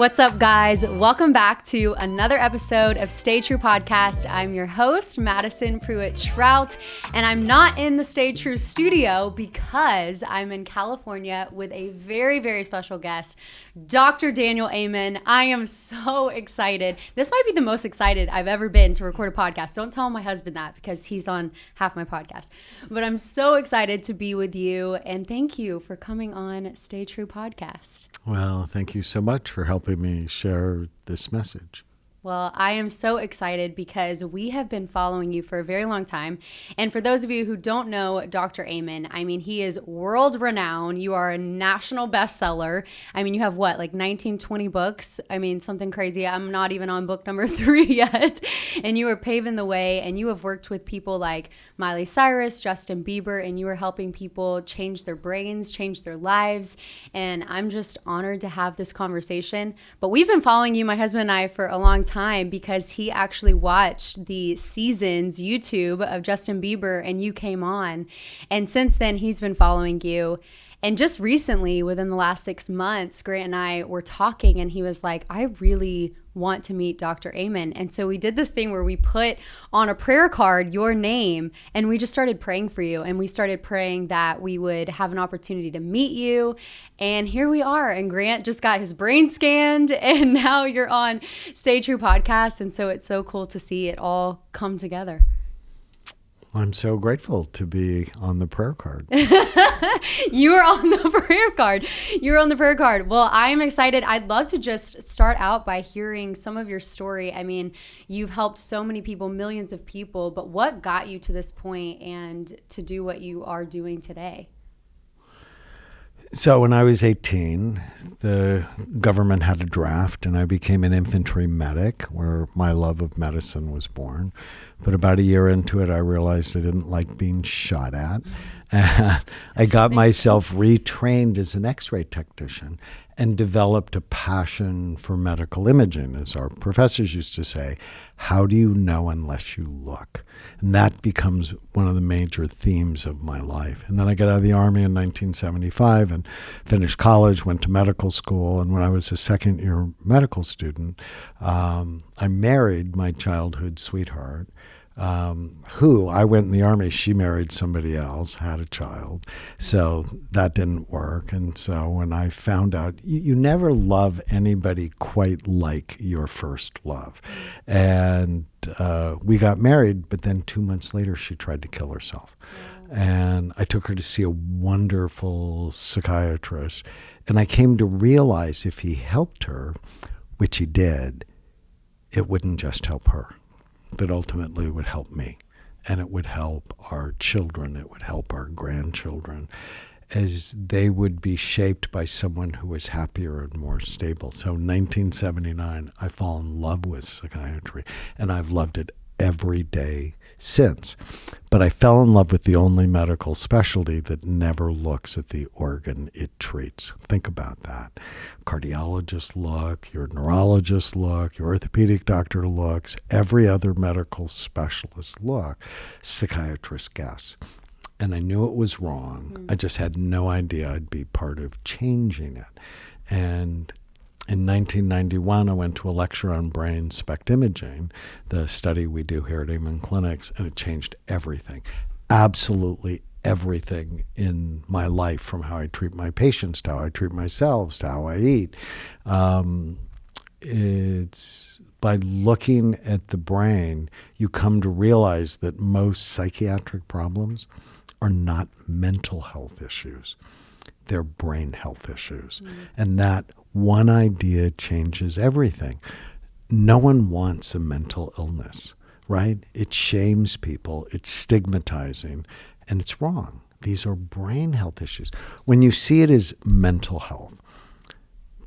What's up, guys? Welcome back to another episode of Stay True Podcast. I'm your host, Madison Pruitt-Trout, and I'm not in the Stay True studio because I'm in California with a very, very special guest, Dr. Daniel Amen. I am so excited. This might be the most excited I've ever been to record a podcast. Don't tell my husband that because he's on half my podcast. But I'm so excited to be with you, and thank you for coming on Stay True Podcast. Well, thank you so much for helping me share this message. Well, I am so excited because we have been following you for a very long time. And for those of you who don't know Dr. Amen, I mean, he is world renowned. You are a national bestseller. I mean, you have what, like 19, 20 books? I mean, something crazy. I'm not even on book number 3 yet. And you are paving the way, and you have worked with people like Miley Cyrus, Justin Bieber, and you are helping people change their brains, change their lives. And I'm just honored to have this conversation. But we've been following you, my husband and I, for a long time because he actually watched the seasons YouTube of Justin Bieber and you came on. And since then, he's been following you. And just recently, within the last 6 months, Grant and I were talking and he was like, I really want to meet Dr. Amen. And so we did this thing where we put on a prayer card your name and we just started praying for you. And we started praying that we would have an opportunity to meet you. And here we are. And Grant just got his brain scanned and now you're on Stay True Podcast. And so it's so cool to see it all come together. I'm so grateful to be on the prayer card. You are on the prayer card. You're on the prayer card. Well, I'm excited. I'd love to just start out by hearing some of your story. I mean, you've helped so many people, millions of people, but what got you to this point and to do what you are doing today? So when I was 18, the government had a draft and I became an infantry medic where my love of medicine was born. But about a year into it, I realized I didn't like being shot at. And I got myself retrained as an X-ray technician and developed a passion for medical imaging. As our professors used to say, how do you know unless you look? And that becomes one of the major themes of my life. And then I got out of the Army in 1975 and finished college, went to medical school. And when I was a second-year medical student, I married my childhood sweetheart, who I went in the Army, she married somebody else, had a child. So that didn't work. And so when I found out, you never love anybody quite like your first love. And we got married, but then 2 months later, she tried to kill herself. And I took her to see a wonderful psychiatrist. And I came to realize if he helped her, which he did, it wouldn't just help her. That ultimately would help me, and it would help our children, it would help our grandchildren, as they would be shaped by someone who was happier and more stable. So in 1979, I fell in love with psychiatry, and I've loved it every day since. But I fell in love with the only medical specialty that never looks at the organ it treats. Think about that. Cardiologists look, your neurologist look, your orthopedic doctor looks, every other medical specialist look, psychiatrist guess. And I knew it was wrong. I just had no idea I'd be part of changing it. And in 1991, I went to a lecture on brain SPECT imaging, the study we do here at Amen Clinics, and it changed everything, absolutely everything in my life, from how I treat my patients to how I treat myself to how I eat. It's by looking at the brain, you come to realize that most psychiatric problems are not mental health issues. They're brain health issues. And that one idea changes everything. No one wants a mental illness, right? It shames people, it's stigmatizing, and it's wrong. These are brain health issues. When you see it as mental health,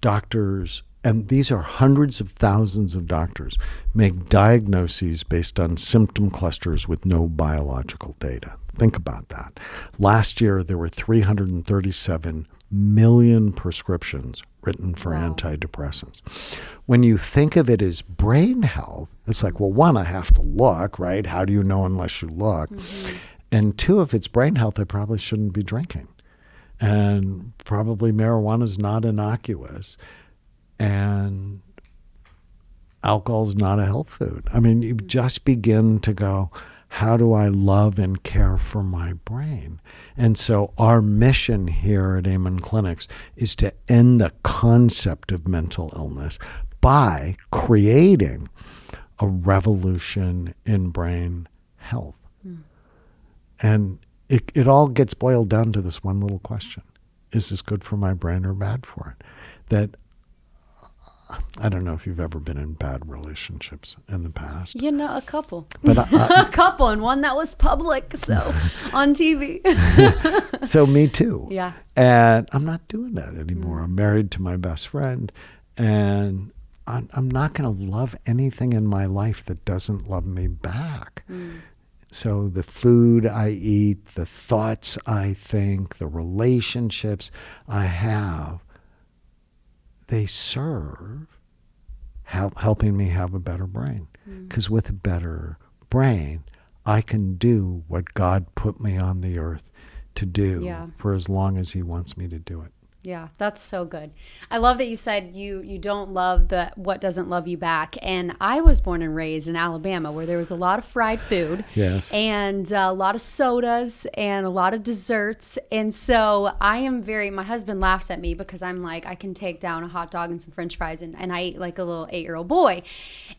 doctors, and these are hundreds of thousands of doctors, make diagnoses based on symptom clusters with no biological data. Think about that. Last year, there were 337 million prescriptions written for antidepressants. When you think of it as brain health, it's like, well, one, I have to look, right? How do you know unless you look? And two, if it's brain health, I probably shouldn't be drinking. And probably marijuana is not innocuous. and alcohol's not a health food. I mean, you just begin to go, how do I love and care for my brain? And so our mission here at Amen Clinics is to end the concept of mental illness by creating a revolution in brain health. And it all gets boiled down to this one little question. Is this good for my brain or bad for it? That I don't know if you've ever been in bad relationships in the past. You know, a couple. But a couple, and one that was public, so on TV. So me too. Yeah. And I'm not doing that anymore. I'm married to my best friend, and I'm not going to love anything in my life that doesn't love me back. So the food I eat, the thoughts I think, the relationships I have, they serve helping me have a better brain. Because with a better brain, I can do what God put me on the earth to do for as long as he wants me to do it. Yeah, that's so good. I love that you said you don't love what doesn't love you back. And I was born and raised in Alabama, where there was a lot of fried food. Yes. And a lot of sodas and a lot of desserts. And so my husband laughs at me because I'm like, I can take down a hot dog and some French fries and I eat like a little 8-year-old boy.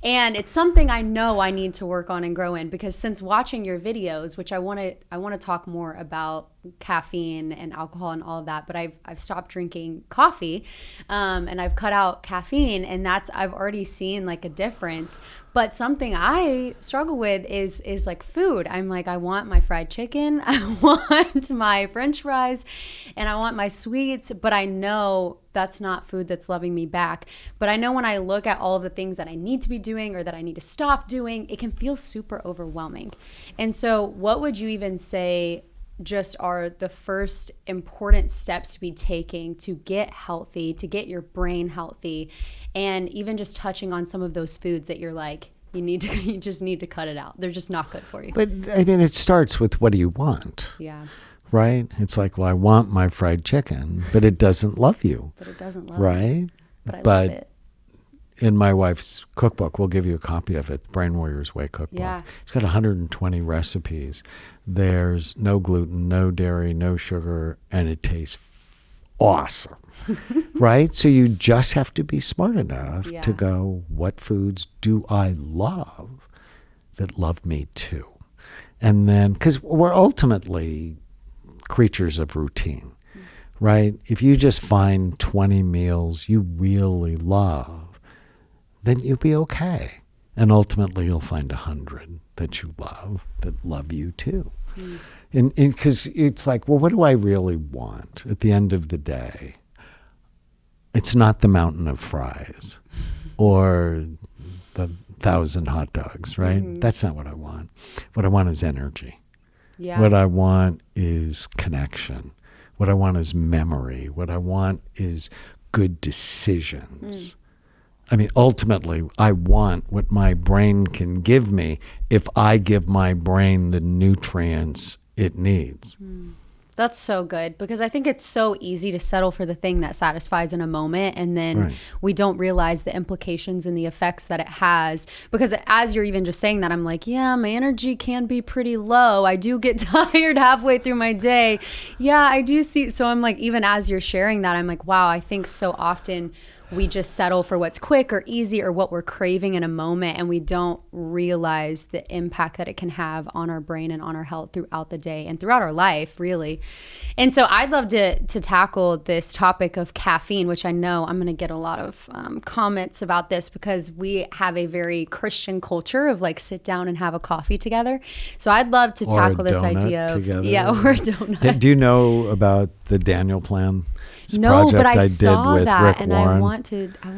And it's something I know I need to work on and grow in, because since watching your videos, which I want to talk more about caffeine and alcohol and all of that, but I've stopped drinking coffee, and I've cut out caffeine, and I've already seen like a difference. But something I struggle with is like food. I'm like, I want my fried chicken, I want my French fries, and I want my sweets, but I know that's not food that's loving me back. But I know when I look at all of the things that I need to be doing or that I need to stop doing, it can feel super overwhelming. And so what would you even say just are the first important steps to be taking to get healthy, to get your brain healthy, and even just touching on some of those foods that you're like, you just need to cut it out. They're just not good for you. But I mean, it starts with, what do you want? Yeah. Right? It's like, well, I want my fried chicken, but it doesn't love you. But it doesn't love right? you. But I love it. In my wife's cookbook, we'll give you a copy of it, Brain Warriors Way cookbook. Yeah. It's got 120 recipes. There's no gluten, no dairy, no sugar, and it tastes awesome. Right? So you just have to be smart enough to go, what foods do I love that love me too? And then, because we're ultimately creatures of routine, right? If you just find 20 meals you really love, then you'll be okay. And ultimately you'll find 100 that you love that love you too. And because it's like, well, what do I really want at the end of the day? It's not the mountain of fries or the 1,000 hot dogs, right? That's not what I want. What I want is energy. Yeah. What I want is connection. What I want is memory. What I want is good decisions. I mean, ultimately, I want what my brain can give me if I give my brain the nutrients it needs. That's so good, because I think it's so easy to settle for the thing that satisfies in a moment, and then we don't realize the implications and the effects that it has. Because as you're even just saying that, I'm like, yeah, my energy can be pretty low. I do get tired halfway through my day. Yeah, I do see. So I'm like, even as you're sharing that, I'm like, wow, I think so often we just settle for what's quick or easy or what we're craving in a moment, and we don't realize the impact that it can have on our brain and on our health throughout the day and throughout our life, really. And so I'd love to tackle this topic of caffeine, which I know I'm going to get a lot of comments about this, because we have a very Christian culture of like sit down and have a coffee together. So I'd love to tackle this idea of together. or a donut. Do you know about the Daniel Plan? No, but I did saw with that, Rick and Warren. I want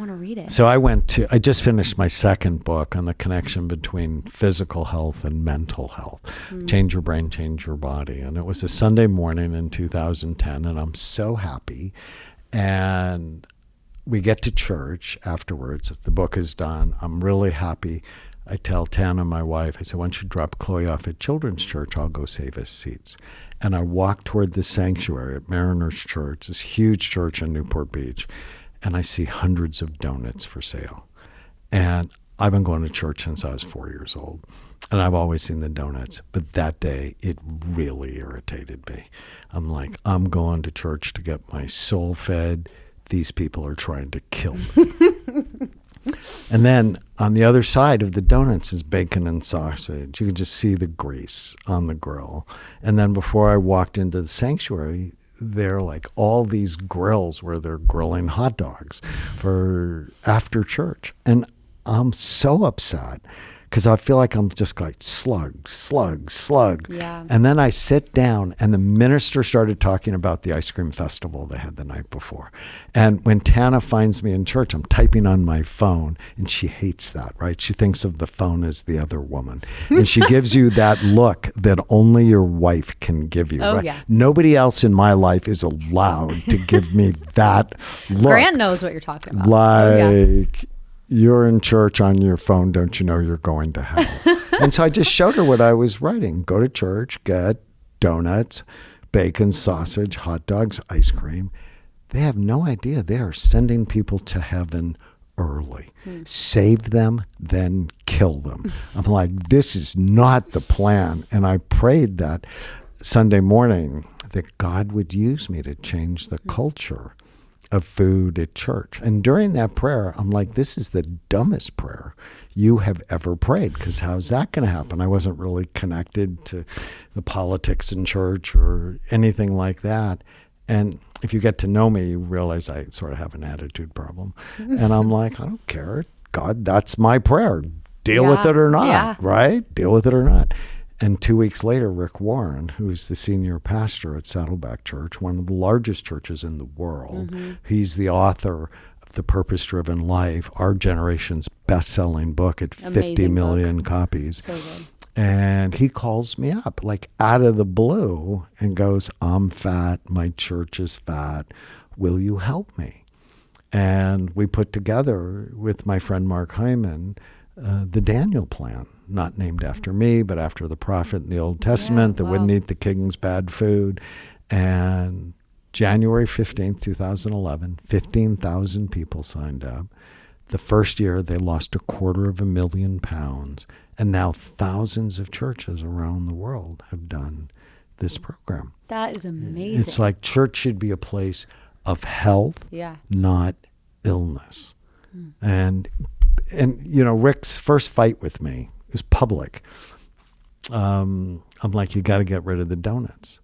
to read it. So I just finished my second book on the connection between physical health and mental health. Change Your Brain, Change Your Body. And it was a Sunday morning in 2010, and I'm so happy. And we get to church afterwards. The book is done. I'm really happy. I tell Tana, my wife, I said, once you drop Chloe off at Children's Church, I'll go save us seats. And I walk toward the sanctuary at Mariners Church, this huge church in Newport Beach. and I see hundreds of donuts for sale. And I've been going to church since I was 4 years old, and I've always seen the donuts. But that day, it really irritated me. I'm like, I'm going to church to get my soul fed. These people are trying to kill me. And then on the other side of the donuts is bacon and sausage. You can just see the grease on the grill. And then before I walked into the sanctuary, there are like all these grills where they're grilling hot dogs for after church. And I'm so upset because I feel like I'm just like slug. Yeah. And then I sit down and the minister started talking about the ice cream festival they had the night before. And when Tana finds me in church, I'm typing on my phone, and she hates that, right? She thinks of the phone as the other woman. And she gives you that look that only your wife can give you. Oh, right? yeah. Nobody else in my life is allowed to give me that look. Grant knows what you're talking about. Like, you're in church on your phone, don't you know you're going to hell? And so I just showed her what I was writing. Go to church, get donuts, bacon, sausage, hot dogs, ice cream. They have no idea. They are sending people to heaven early. Save them, then kill them. I'm like, this is not the plan. And I prayed that Sunday morning that God would use me to change the culture of food at church. And during that prayer, I'm like, this is the dumbest prayer you have ever prayed, because how's that going to happen? I wasn't really connected to the politics in church or anything like that. And if you get to know me, you realize I sort of have an attitude problem. And I'm like, I don't care. God, that's my prayer. Deal with it or not, right? Deal with it or not. And 2 weeks later, Rick Warren, who's the senior pastor at Saddleback Church, one of the largest churches in the world, he's the author of The Purpose-Driven Life, our generation's best-selling book at 50 million copies. So good. And he calls me up, like out of the blue, and goes, I'm fat, my church is fat, will you help me? And we put together with my friend Mark Hyman the Daniel plan, not named after me, but after the prophet in the Old Testament that wouldn't eat the king's bad food. And January 15th, 2011, 15,000 people signed up. The first year, they lost 250,000 pounds. And now thousands of churches around the world have done this program. That is amazing. It's like church should be a place of health, not illness. And you know, Rick's first fight with me was public. I'm like, you got to get rid of the donuts.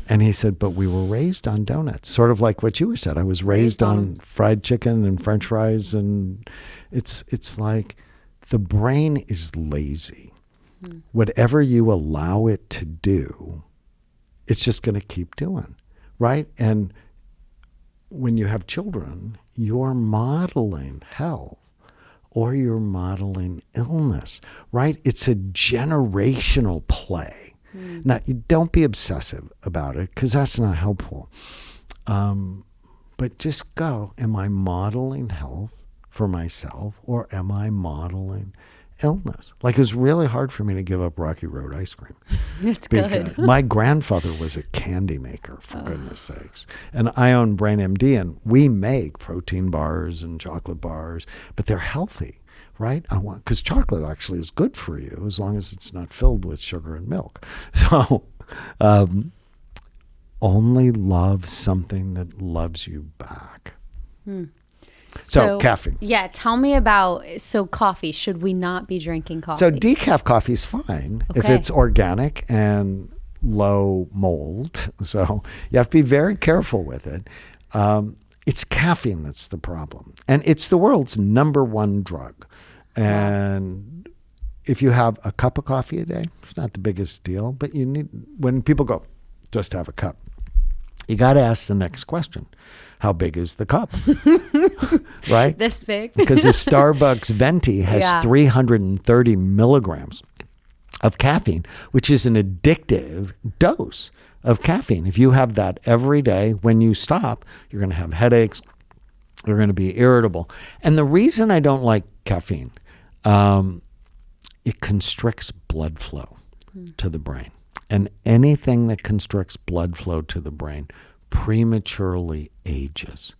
And he said, but we were raised on donuts, sort of like what you said. I was raised on fried chicken and French fries, and it's like the brain is lazy. Whatever you allow it to do, it's just going to keep doing, right? And when you have children, you're modeling health or you're modeling illness, right? It's a generational play. Now, you don't be obsessive about it, because that's not helpful. But just go, am I modeling health for myself, or am I modeling illness? Like, it was really hard for me to give up Rocky Road ice cream. It's good. My grandfather was a candy maker, for goodness sakes. And I own Brain MD, and we make protein bars and chocolate bars, but they're healthy, right? Because chocolate actually is good for you as long as it's not filled with sugar and milk. So only love something that loves you back. So caffeine. Yeah, tell me about, coffee. Should we not be drinking coffee? So decaf coffee is fine if it's organic and low mold. So you have to be very careful with it. It's caffeine that's the problem. And it's the world's #1 drug. And if you have a cup of coffee a day, it's not the biggest deal, but you need, when people go, just have a cup, you got to ask the next question. How big is the cup? Right? This big? Because the Starbucks Venti has 330 milligrams of caffeine, which is an addictive dose of caffeine. If you have that every day, when you stop, you're going to have headaches. You're going to be irritable. And the reason I don't like caffeine, it constricts blood flow to the brain. And anything that constricts blood flow to the brain prematurely ages.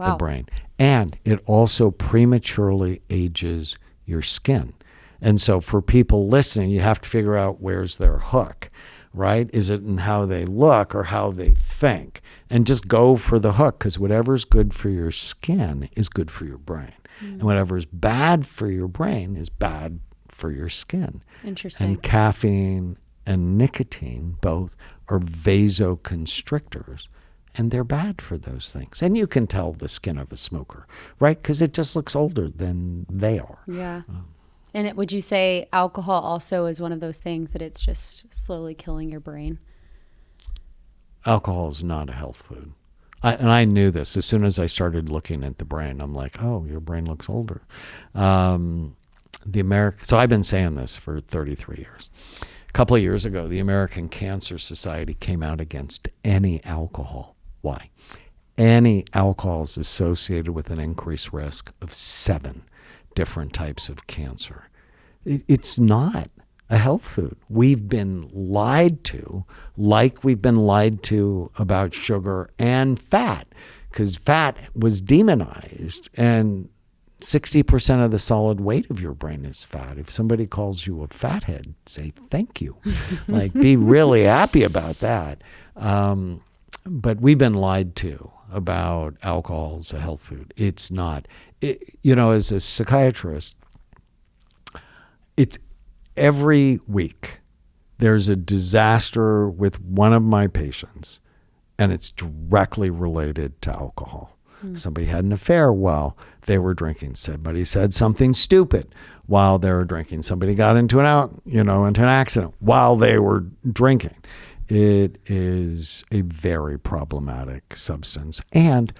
the brain. And it also prematurely ages your skin. And so for people listening, you have to figure out where's their hook, right? Is it in how they look or how they think? And just go for the hook, because whatever's good for your skin is good for your brain. And whatever's bad for your brain is bad for your skin. Interesting. And caffeine and nicotine both are vasoconstrictors, and they're bad for those things. And you can tell the skin of a smoker, right? Because it just looks older than they are. Yeah. And would you say alcohol also is one of those things that it's just slowly killing your brain? Alcohol is not a health food. I knew this. As soon as I started looking at the brain, I'm like, oh, your brain looks older. So I've been saying this for 33 years. A couple of years ago, the American Cancer Society came out against any alcohol. Why? Any alcohol is associated with an increased risk of 7 different types of cancer. It's not a health food. We've been lied to, like we've been lied to about sugar and fat, because fat was demonized, and 60% of the solid weight of your brain is fat. If somebody calls you a fathead, say thank you. Like, be really happy about that. But we've been lied to about alcohol as a health food. It's not. As a psychiatrist, it's every week there's a disaster with one of my patients, and it's directly related to alcohol. Somebody had an affair while they were drinking. Somebody said something stupid while they were drinking. Somebody got into an accident while they were drinking. It is a very problematic substance. And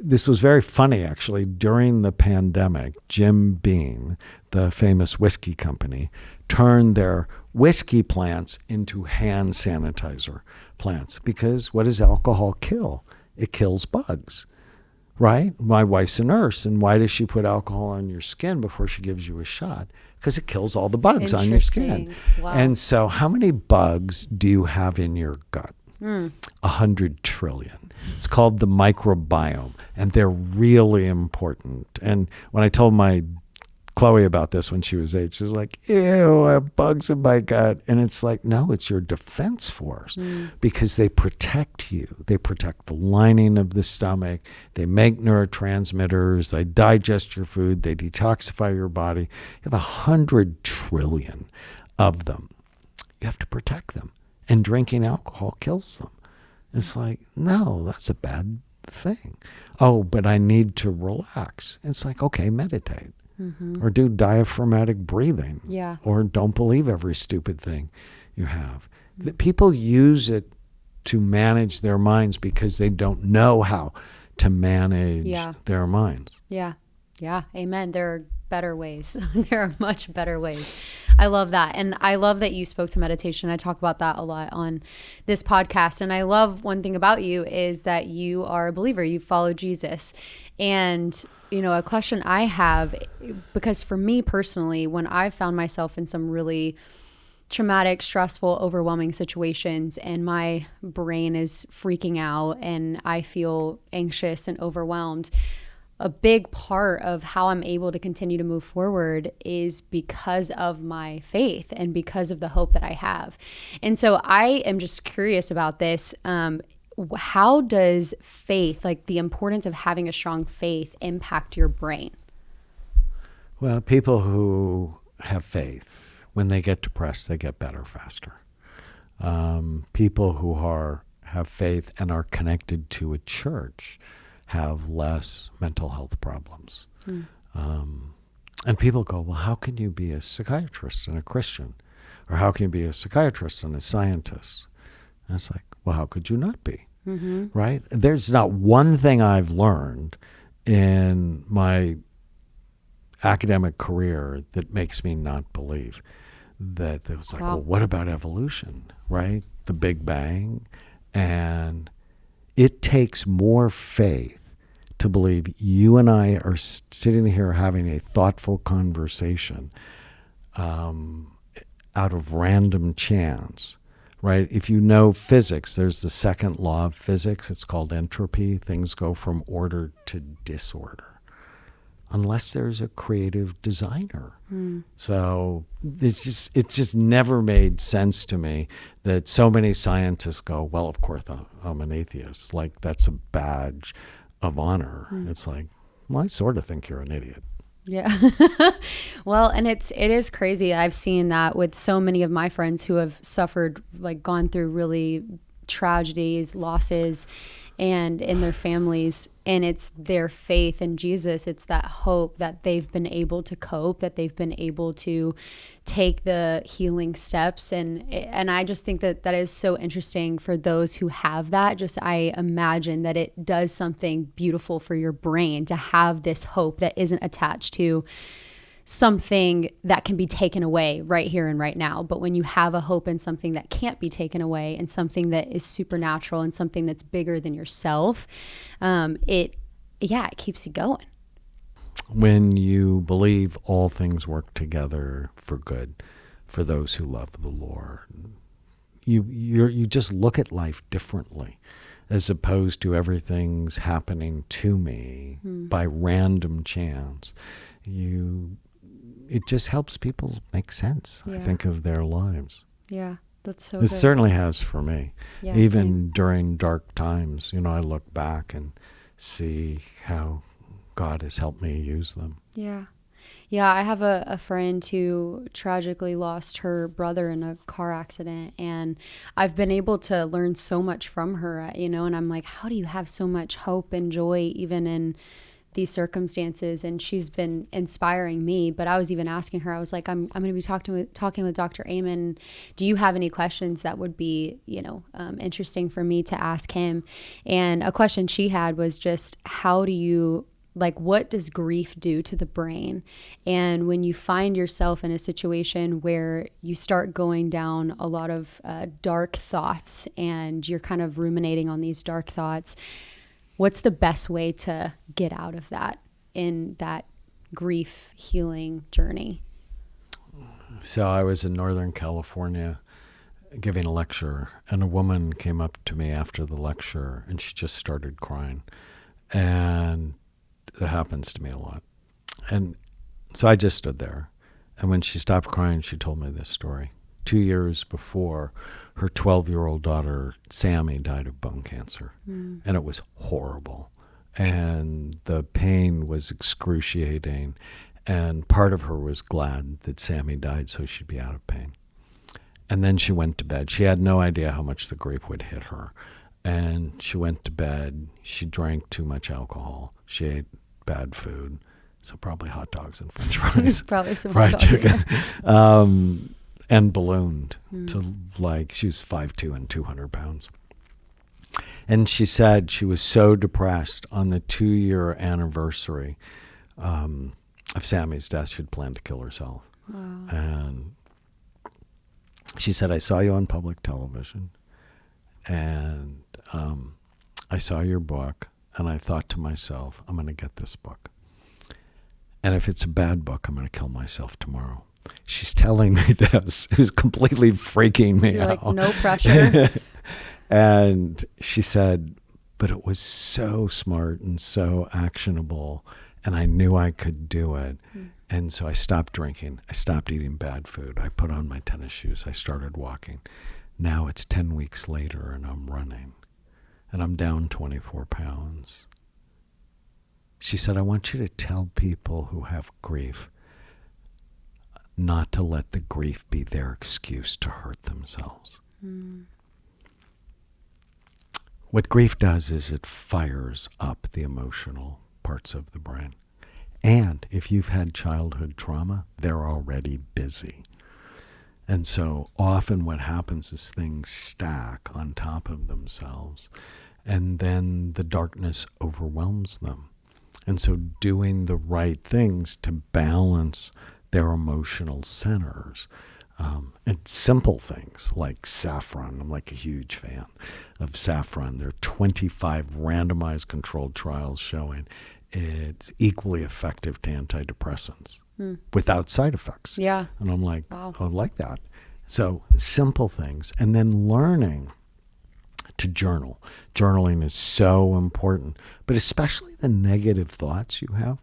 this was very funny, actually. During the pandemic, Jim Beam, the famous whiskey company, turned their whiskey plants into hand sanitizer plants. Because what does alcohol kill? It kills bugs, right? My wife's a nurse, and why does she put alcohol on your skin before she gives you a shot? Because it kills all the bugs on your skin. Wow. And so how many bugs do you have in your gut? 100 trillion. It's called the microbiome, and they're really important. And when I told my Chloe about this when she was 8, she was like, ew, I have bugs in my gut. And it's like, no, it's your defense force, because they protect you. They protect the lining of the stomach. They make neurotransmitters. They digest your food. They detoxify your body. You have 100 trillion of them. You have to protect them. And drinking alcohol kills them. It's like, no, that's a bad thing. Oh, but I need to relax. It's like, okay, meditate. Or do diaphragmatic breathing. Yeah. Or don't believe every stupid thing you have. People use it to manage their minds because they don't know how to manage their minds. Yeah. Yeah. Amen. There are better ways. There are much better ways. I love that. And I love that you spoke to meditation. I talk about that a lot on this podcast. And I love one thing about you is that you are a believer. You follow Jesus. And a question I have, because for me personally, when I found myself in some really traumatic, stressful, overwhelming situations and my brain is freaking out and I feel anxious and overwhelmed, a big part of how I'm able to continue to move forward is because of my faith and because of the hope that I have. And so I am just curious about this. How does faith, like the importance of having a strong faith, impact your brain? Well, people who have faith, when they get depressed, they get better faster. People who have faith and are connected to a church have less mental health problems. And people go, well, how can you be a psychiatrist and a Christian? Or how can you be a psychiatrist and a scientist? And it's like, well, how could you not be? Right? There's not one thing I've learned in my academic career that makes me not believe that it was like, well, what about evolution, right? The Big Bang. And it takes more faith to believe you and I are sitting here having a thoughtful conversation out of random chance right? If you know physics, there's the second law of physics. It's called entropy. Things go from order to disorder unless there's a creative designer. So it just never made sense to me that so many scientists go, well, of course I'm an atheist. Like, that's a badge of honor. It's like, well, I sort of think you're an idiot. Yeah. Well, and it is crazy. I've seen that with so many of my friends who have suffered, like gone through really tragedies, losses, and in their families, and it's their faith in Jesus. It's that hope that they've been able to cope, that they've been able to take the healing steps. And I just think that is so interesting for those who have that. Just, I imagine that it does something beautiful for your brain to have this hope that isn't attached to something that can be taken away right here and right now. But when you have a hope in something that can't be taken away, and something that is supernatural, and something that's bigger than yourself, it keeps you going. When you believe all things work together for good for those who love the Lord, you just look at life differently, as opposed to everything's happening to me by random chance. It just helps people make sense, I think, of their lives. Yeah, that's so It good. certainly has for me. Yeah, Even same. during dark times, I look back and see how God has helped me use them. Yeah. Yeah, I have a friend who tragically lost her brother in a car accident, and I've been able to learn so much from her, and I'm like, how do you have so much hope and joy even in these circumstances? And she's been inspiring me. But I was even asking her, I was like, I'm going to be talking with Dr. Amen. Do you have any questions that would be, interesting for me to ask him? And a question she had was just, what does grief do to the brain? And when you find yourself in a situation where you start going down a lot of dark thoughts, and you're kind of ruminating on these dark thoughts, what's the best way to get out of that in that grief healing journey? So I was in Northern California giving a lecture, and a woman came up to me after the lecture, and she just started crying. And it happens to me a lot. And so I just stood there. And when she stopped crying, she told me this story. 2 years before, her 12-year-old daughter, Sammy, died of bone cancer. And it was horrible. And the pain was excruciating. And part of her was glad that Sammy died so she'd be out of pain. And then she went to bed. She had no idea how much the grief would hit her. And she went to bed. She drank too much alcohol. She ate bad food. So probably hot dogs and French fries. Probably some fried hot dogs, chicken. yeah. And ballooned to she was 5'2" and 200 pounds. And she said she was so depressed on the 2-year anniversary of Sammy's death, she'd planned to kill herself. Wow. And she said, I saw you on public television, and I saw your book, and I thought to myself, I'm going to get this book. And if it's a bad book, I'm going to kill myself tomorrow. She's telling me this. It was completely freaking me You're out. like, no pressure. And she said, but it was so smart and so actionable, and I knew I could do it. And so I stopped drinking. I stopped eating bad food. I put on my tennis shoes. I started walking. Now it's 10 weeks later, and I'm running. And I'm down 24 pounds. She said, I want you to tell people who have grief not to let the grief be their excuse to hurt themselves. What grief does is it fires up the emotional parts of the brain. And if you've had childhood trauma, they're already busy. And so often what happens is things stack on top of themselves, and then the darkness overwhelms them. And so doing the right things to balance their emotional centers, and simple things like saffron. I'm like a huge fan of saffron. There are 25 randomized controlled trials showing it's equally effective to antidepressants without side effects. Yeah. And I'm like, wow. oh, I like that. So simple things. And then learning to journal. Journaling is so important, but especially the negative thoughts you have.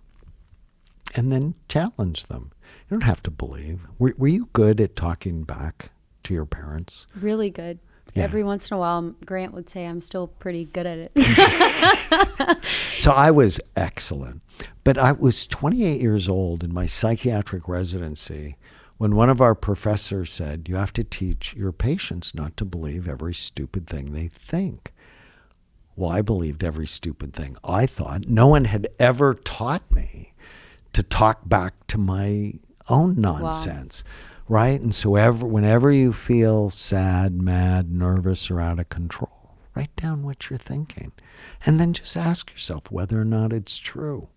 And then challenge them. You don't have to believe. Were you good at talking back to your parents? Really good. Yeah. Every once in a while, Grant would say I'm still pretty good at it. So I was excellent. But I was 28 years old in my psychiatric residency when one of our professors said, you have to teach your patients not to believe every stupid thing they think. Well, I believed every stupid thing I thought. No one had ever taught me to talk back to my own nonsense. Wow. Right? And so whenever you feel sad, mad, nervous, or out of control, write down what you're thinking. And then just ask yourself whether or not it's true,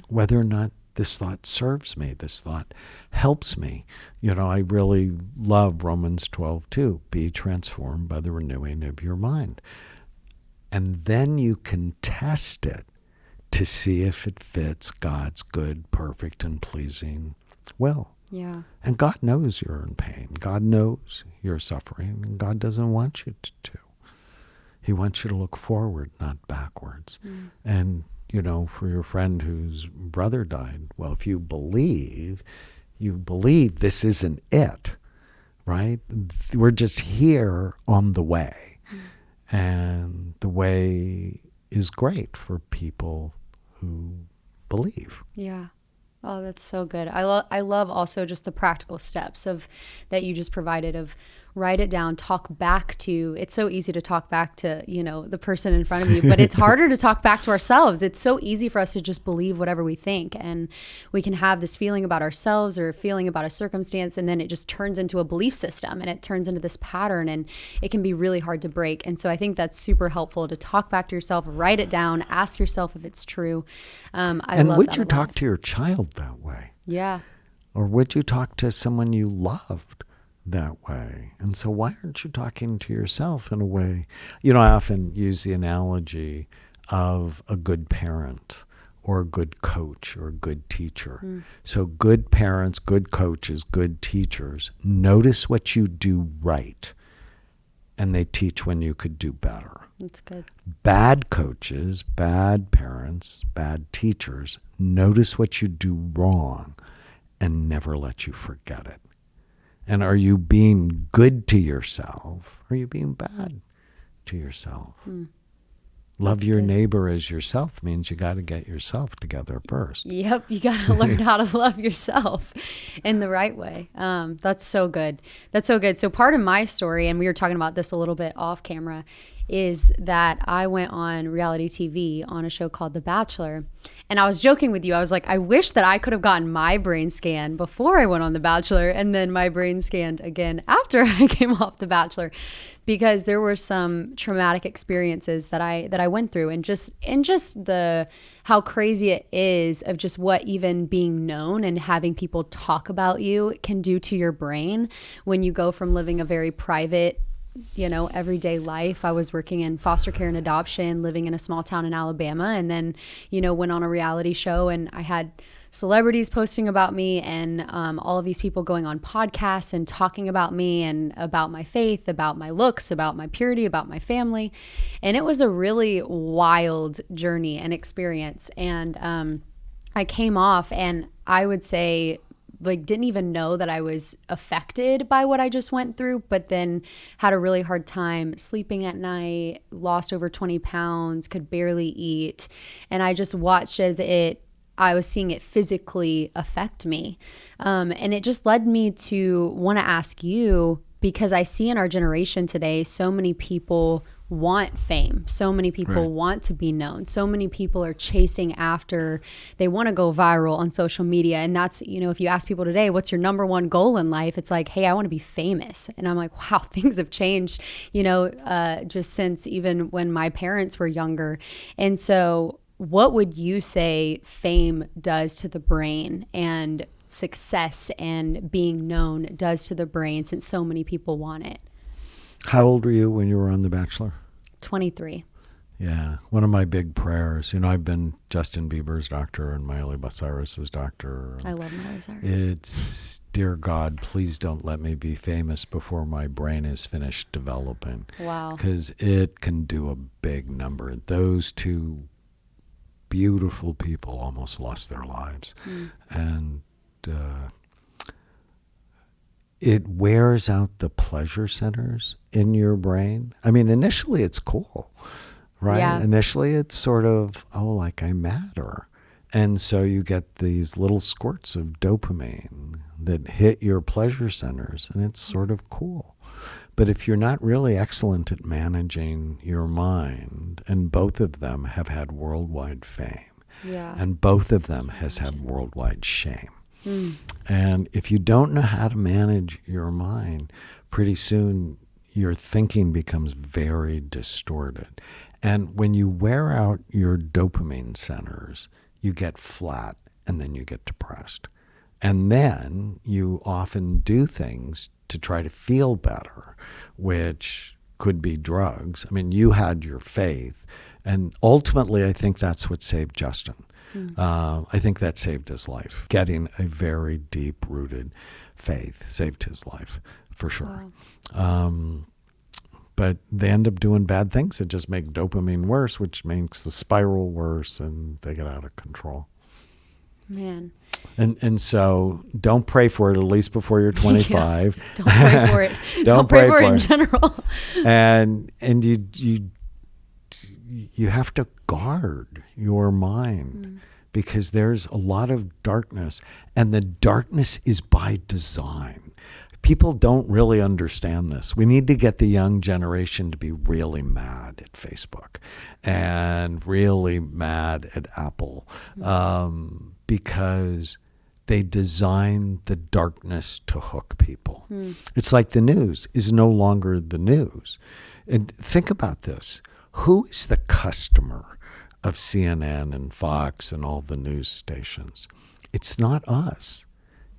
whether or not this thought serves me, this thought helps me. You know, I really love Romans 12:2, be transformed by the renewing of your mind. And then you can test it to see if it fits God's good, perfect, and pleasing will. Yeah. And God knows you're in pain. God knows you're suffering, and God doesn't want you to. He wants you to look forward, not backwards. And, you know, for your friend whose brother died, well, if you believe this isn't it, right? We're just here on the way. And the way is great for people who believe. Yeah. Oh, that's so good. I love also just the practical steps that you just provided of write it down, talk back to, it's so easy to talk back to, you know, the person in front of you, but it's harder to talk back to ourselves. It's so easy for us to just believe whatever we think. And we can have this feeling about ourselves or a feeling about a circumstance, and then it just turns into a belief system and it turns into this pattern, and it can be really hard to break. And so I think that's super helpful to talk back to yourself, write it down, ask yourself if it's true. And would you talk to your child that way? Yeah. Or would you talk to someone you loved that way? And so why aren't you talking to yourself in a way? You know, I often use the analogy of a good parent or a good coach or a good teacher. So good parents, good coaches, good teachers notice what you do right, and they teach when you could do better. That's good. Bad coaches, bad parents, bad teachers notice what you do wrong and never let you forget it. And are you being good to yourself? Or are you being bad to yourself? Love your neighbor as yourself means you got to get yourself together first. Yep, you got to learn how to love yourself in the right way. That's so good. That's so good. So part of my story, and we were talking about this a little bit off camera, is that I went on reality TV on a show called The Bachelor. And I was joking with you. I was like, I wish that I could have gotten my brain scan before I went on The Bachelor, and then my brain scanned again after I came off The Bachelor, because there were some traumatic experiences that I went through, and just the how crazy it is of just what even being known and having people talk about you can do to your brain when you go from living a very private, you know, everyday life. I was working in foster care and adoption, living in a small town in Alabama, and then, you know, went on a reality show, and I had celebrities posting about me, and all of these people going on podcasts and talking about me and about my faith, about my looks, about my purity, about my family. And it was a really wild journey and experience. And I came off, and I would say, like, didn't even know that I was affected by what I just went through, but then had a really hard time sleeping at night, lost over 20 pounds, could barely eat. And I just watched as I was seeing it physically affect me. And it just led me to want to ask you, because I see in our generation today, so many people want fame. So many people want to be known. So many people are chasing after, they want to go viral on social media. And that's, you know, if you ask people today, what's your number one goal in life? It's like, hey, I want to be famous. And I'm like, wow, things have changed, you know, just since even when my parents were younger. And so what would you say fame does to the brain, and success and being known does to the brain, since so many people want it? How old were you when you were on The Bachelor? 23. Yeah. One of my big prayers, I've been Justin Bieber's doctor and Miley Cyrus's doctor. I love Miley Cyrus. It's, dear God, please don't let me be famous before my brain is finished developing. Wow. Because it can do a big number. Those two beautiful people almost lost their lives. And it wears out the pleasure centers in your brain. I mean, initially it's cool, right? Yeah. Initially it's sort of, like I matter. And so you get these little squirts of dopamine that hit your pleasure centers, and it's sort of cool. But if you're not really excellent at managing your mind, and both of them have had worldwide fame, and both of them has had worldwide shame. And if you don't know how to manage your mind, pretty soon your thinking becomes very distorted. And when you wear out your dopamine centers, you get flat, and then you get depressed. And then you often do things to try to feel better, which could be drugs. I mean, you had your faith, and ultimately I think that's what saved Justin. I think that saved his life. Getting a very deep-rooted faith saved his life, for sure. Wow. But they end up doing bad things that just make dopamine worse, which makes the spiral worse, and they get out of control. Man. And so don't pray for it, at least before you're 25. Yeah. Don't pray for it. Don't pray for it in general. And you have to guard your mind because there's a lot of darkness, and the darkness is by design. People don't really understand this. We need to get the young generation to be really mad at Facebook and really mad at Apple because they design the darkness to hook people. It's like the news is no longer the news. And think about this. Who is the customer of CNN and Fox and all the news stations? It's not us.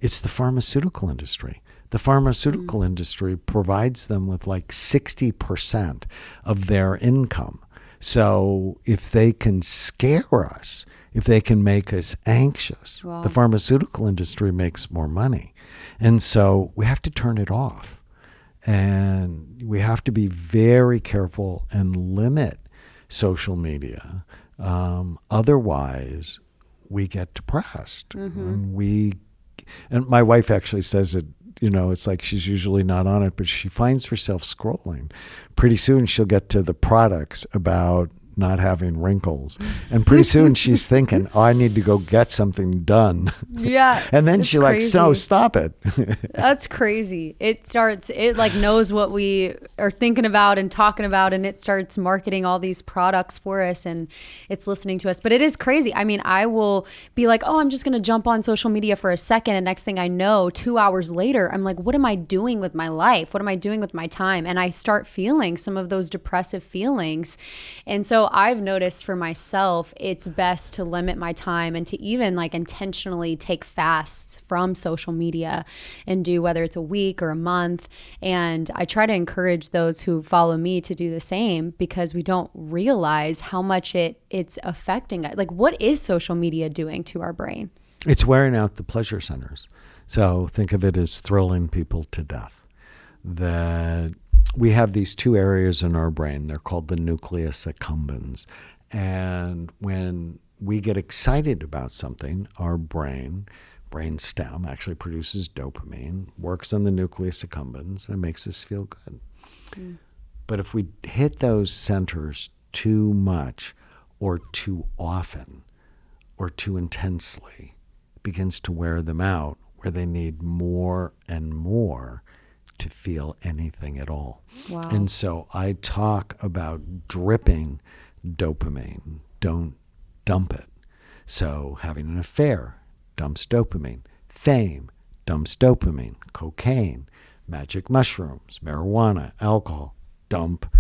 It's the pharmaceutical industry. The pharmaceutical industry provides them with like 60% of their income. So if they can scare us, if they can make us anxious, the pharmaceutical industry makes more money. And so we have to turn it off. And we have to be very careful and limit social media. Otherwise, we get depressed. And my wife actually says it, it's like she's usually not on it, but she finds herself scrolling. Pretty soon she'll get to the products about not having wrinkles. And pretty soon she's thinking, I need to go get something done. Yeah. And then she crazy. No, stop it. That's crazy. It like knows what we are thinking about and talking about, and it starts marketing all these products for us, and it's listening to us. But it is crazy. I mean, I will be like, I'm just going to jump on social media for a second. And next thing I know, 2 hours later, I'm like, what am I doing with my life? What am I doing with my time? And I start feeling some of those depressive feelings. And so I've noticed for myself, it's best to limit my time and to even like intentionally take fasts from social media and do whether it's a week or a month. And I try to encourage those who follow me to do the same because we don't realize how much it's affecting us. Like, what is social media doing to our brain? It's wearing out the pleasure centers. So think of it as thrilling people to death. That we have these two areas in our brain. They're called the nucleus accumbens. And when we get excited about something, our brainstem actually produces dopamine, works on the nucleus accumbens, and makes us feel good. But if we hit those centers too much or too often or too intensely, it begins to wear them out, where they need more and more to feel anything at all. Wow. And so I talk about dripping dopamine. Don't dump it. So having an affair dumps dopamine. Fame dumps dopamine. Cocaine, magic mushrooms, marijuana, alcohol dump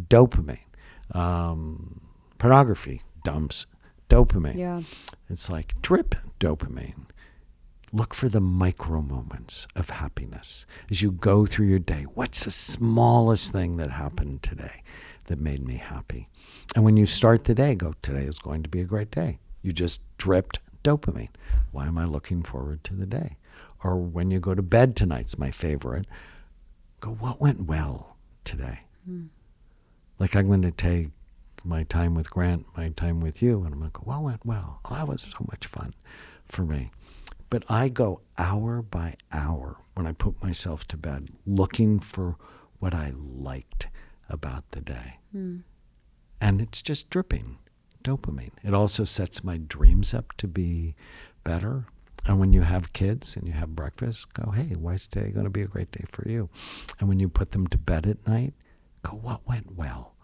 dopamine. Pornography dumps dopamine. Yeah. It's like drip dopamine. Look for the micro moments of happiness as you go through your day. What's the smallest thing that happened today that made me happy. And when you start the day, go, today is going to be a great day. You just dripped dopamine. Why am I looking forward to the day? Or when you go to bed tonight's my favorite, go, what went well today? Like I'm going to take my time with Grant, my time with you, and I'm going to go, what went well? Oh, that was so much fun for me. But I go hour by hour when I put myself to bed looking for what I liked about the day. And it's just dripping dopamine. It also sets my dreams up to be better. And when you have kids and you have breakfast, go, hey, why is today going to be a great day for you? And when you put them to bed at night, go, what went well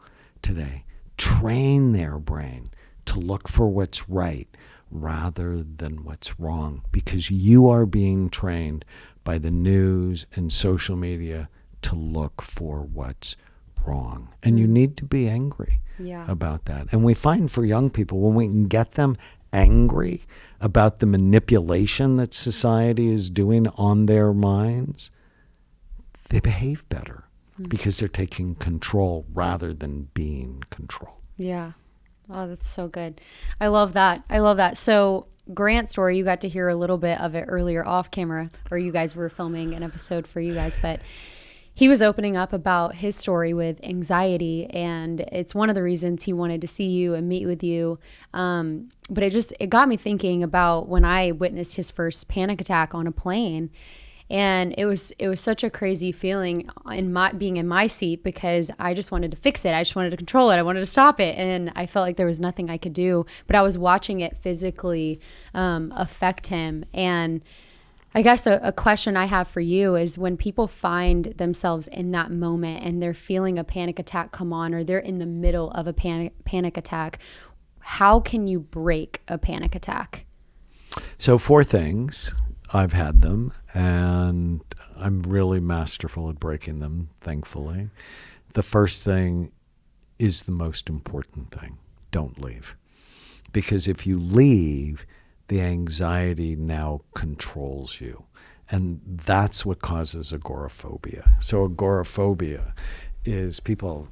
today? Train their brain to look for what's right rather than what's wrong, because you are being trained by the news and social media to look for what's wrong. And you need to be angry about that. And we find for young people, when we can get them angry about the manipulation that society is doing on their minds, they behave better because they're taking control rather than being controlled. Yeah. Oh, that's so good. I love that. I love that. So Grant's story, you got to hear a little bit of it earlier off camera, or you guys were filming an episode for you guys, but he was opening up about his story with anxiety, and it's one of the reasons he wanted to see you and meet with you. But it got me thinking about when I witnessed his first panic attack on a plane. And it was such a crazy feeling being in my seat, because I just wanted to fix it. I just wanted to control it. I wanted to stop it. And I felt like there was nothing I could do, but I was watching it physically affect him. And I guess a question I have for you is, when people find themselves in that moment and they're feeling a panic attack come on, or they're in the middle of a panic attack, how can you break a panic attack? So 4 things. I've had them, and I'm really masterful at breaking them, thankfully. The first thing is the most important thing. Don't leave. Because if you leave, the anxiety now controls you. And that's what causes agoraphobia. So agoraphobia is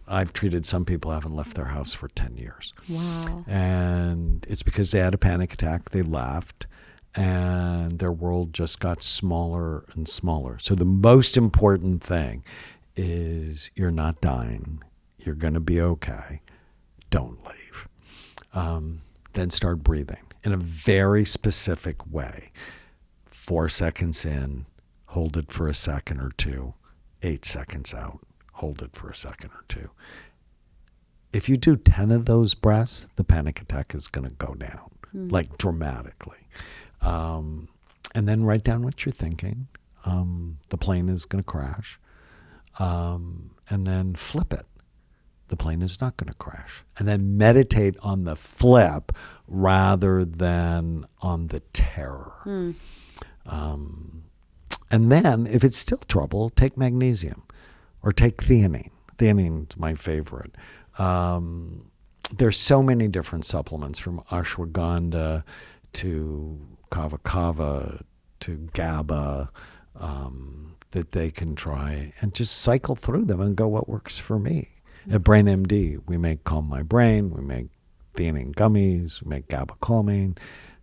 I've treated some people who haven't left their house for 10 years. Wow. And it's because they had a panic attack, they left, and their world just got smaller and smaller. So the most important thing is you're not dying. You're going to be okay. Don't leave. Then start breathing in a very specific way. 4 seconds in, hold it for a second or two. 8 seconds out, hold it for a second or two. If you do 10 of those breaths, the panic attack is going to go down, like dramatically. And then write down what you're thinking. The plane is going to crash. And then flip it. The plane is not going to crash. And then meditate on the flip rather than on the terror. And then, if it's still trouble, take magnesium or take theanine. Theanine's my favorite. There's so many different supplements, from ashwagandha to kava kava to GABA, that they can try and just cycle through them and go, what works for me? At Brain MD, we make Calm My Brain, we make theanine gummies, we make GABA calming.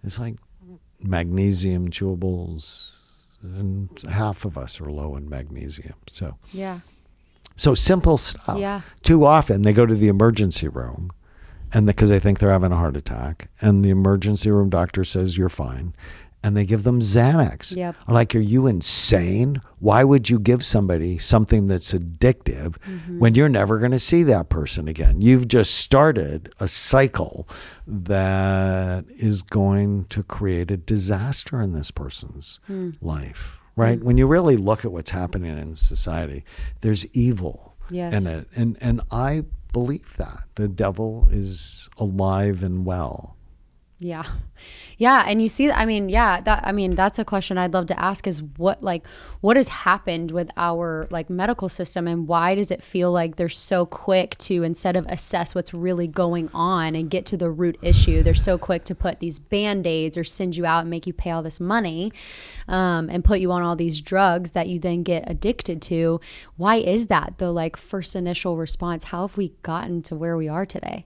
It's like magnesium chewables, and half of us are low in magnesium. So simple stuff. Yeah. Too often they go to the emergency room, and because they think they're having a heart attack, and the emergency room doctor says you're fine, and they give them Xanax. Yep. I'm like, are you insane? Why would you give somebody something that's addictive when you're never going to see that person again? You've just started a cycle that is going to create a disaster in this person's life, right? When you really look at what's happening in society, there's evil in it. And I believe that the devil is alive and well Yeah. Yeah. And you see, that's a question I'd love to ask is what has happened with our like medical system, and why does it feel like they're so quick to, instead of assess what's really going on and get to the root issue, they're so quick to put these Band-Aids or send you out and make you pay all this money, and put you on all these drugs that you then get addicted to. Why is that the like first initial response? How have we gotten to where we are today?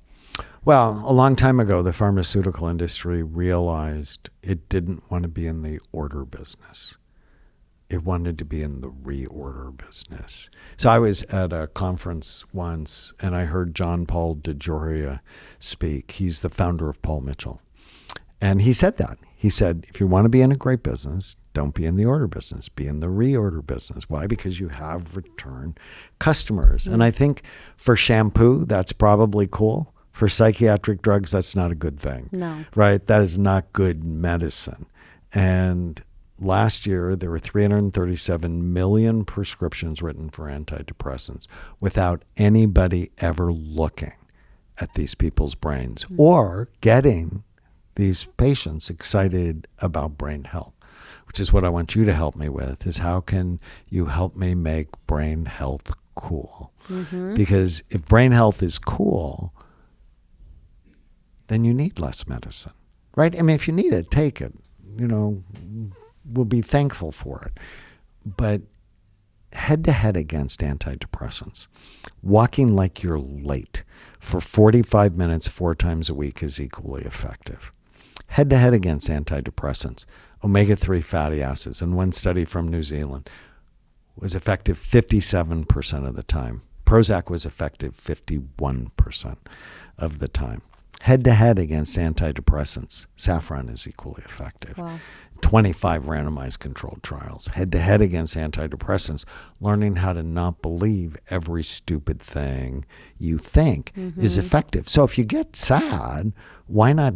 Well, a long time ago, the pharmaceutical industry realized it didn't want to be in the order business. It wanted to be in the reorder business. So I was at a conference once, and I heard John Paul DeJoria speak. He's the founder of Paul Mitchell. And he said that. He said, if you want to be in a great business, don't be in the order business. Be in the reorder business. Why? Because you have return customers. And I think for shampoo, that's probably cool. For psychiatric drugs, that's not a good thing. No. Right? That is not good medicine. And last year, there were 337 million prescriptions written for antidepressants without anybody ever looking at these people's brains or getting these patients excited about brain health, which is what I want you to help me with, is how can you help me make brain health cool? Because if brain health is cool, then you need less medicine, right? I mean, if you need it, take it. We'll be thankful for it. But head-to-head against antidepressants, walking like you're late for 45 minutes 4 times a week is equally effective. Head-to-head against antidepressants, omega-3 fatty acids, in one study from New Zealand, was effective 57% of the time. Prozac was effective 51% of the time. Head-to-head against antidepressants, saffron is equally effective. Wow. 25 randomized controlled trials. Head-to-head against antidepressants, learning how to not believe every stupid thing you think is effective. So if you get sad, why not